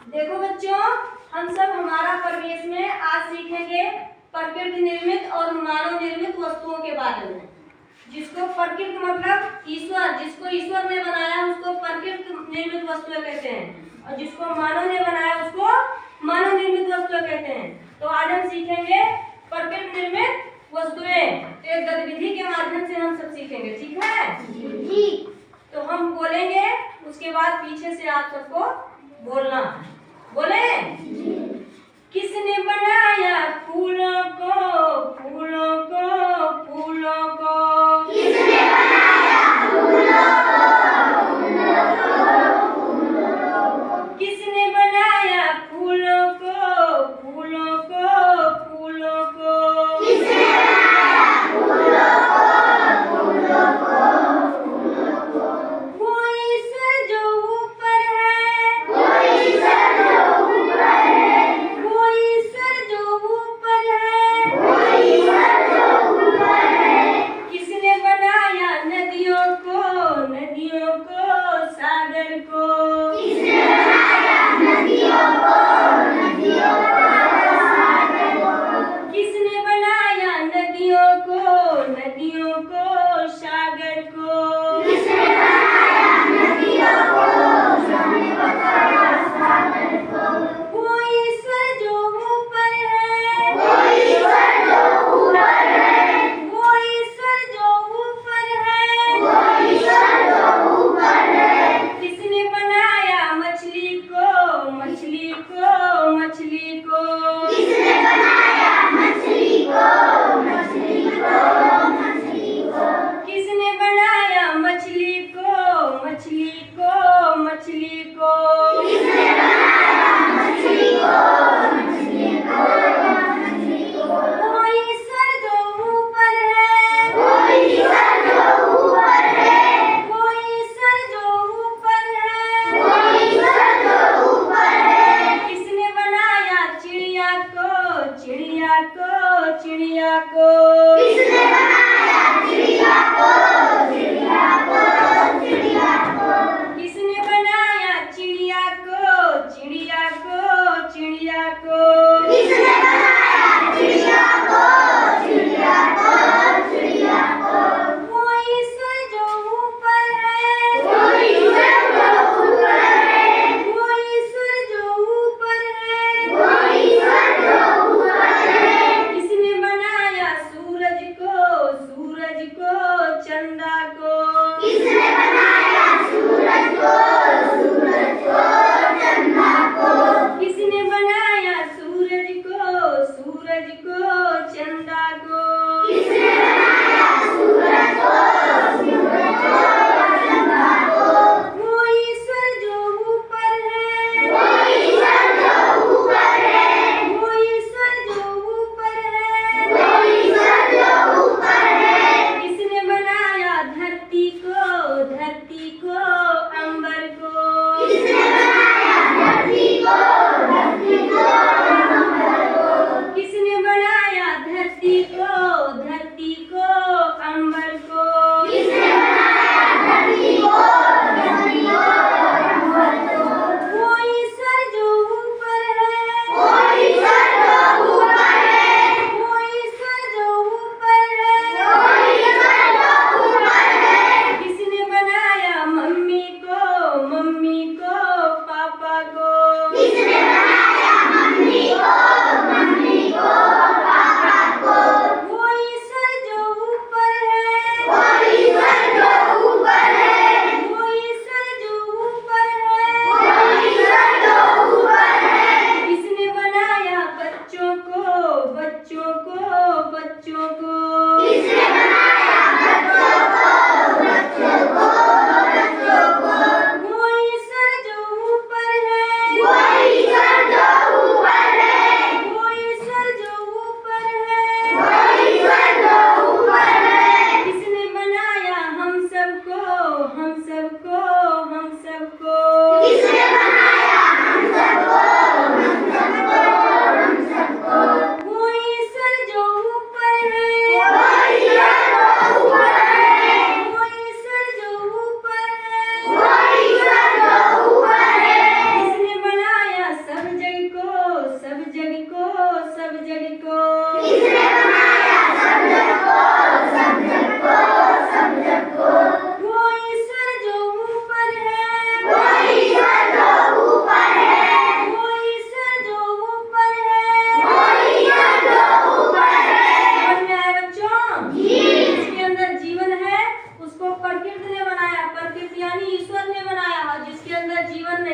देखो बच्चों, हम सब हमारा परिवेश में आज सीखेंगे प्रकृति निर्मित और मानव निर्मित वस्तुओं के बारे में। जिसको प्रकृति मतलब ईश्वर, जिसको ईश्वर ने बनाया उसको प्रकृति निर्मित वस्तुएं कहते हैं, और जिसको मानव ने बनाया उसको मानव निर्मित वस्तुएं कहते हैं। तो आज हम सीखेंगे प्रकृति निर्मित वस्तुएं। एक गतिविधि के माध्यम से हम सब सीखेंगे, ठीक है जी। तो हम बोलेंगे, उसके बाद पीछे से आप सबको बोलना है। बोले, किसने बनाया फूलों को, फूलों को, फूलों को? किसने बनाया फूलों को, फूलों को, फूलों को? किसने बनाया फूलों को, फूलों को, फूलों को? किसने बनाया फूलों को, फूलों को, फूलों को? वो ईश्वर जो ऊपर है, वो ईश्वर जो ऊपर है, वो ईश्वर जो ऊपर है, वो ईश्वर जो ऊपर है। किसने बनाया नदियों को, नदियों को, सागर को? किसने बनाया नदियों को, नदियों को, सागर को? किसने बनाया नदियों को, नदियों को, सागर को? किसने बनाया नदियों को, नदियों को, सागर को? वो ईश्वर जो ऊपर है, वो ईश्वर जो ऊपर है, वो ईश्वर जो ऊपर है, वो ईश्वर जो ऊपर है। किसने बनाया मछली को, मछली को, मछली को? किसने बनाया मछली को, मछली को, मछली को? किसने बनाया मछली को, मछली को, मछली को? किसने बनाया मछली को, मछली को, मछली को? वो ईश्वर जो ऊपर है, वो ईश्वर जो ऊपर है, वो ईश्वर जो ऊपर है, वो ईश्वर जो ऊपर है। किसने बनाया चिड़िया को, चिड़िया को, चिड़िया को? किसने बनाया चिड़िया को, चिड़िया को, चिड़िया को? किसने बनाया चिड़िया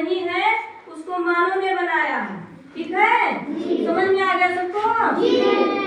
नहीं है उसको मानव ने बनाया है। ठीक है, समझ में आ गया सबको?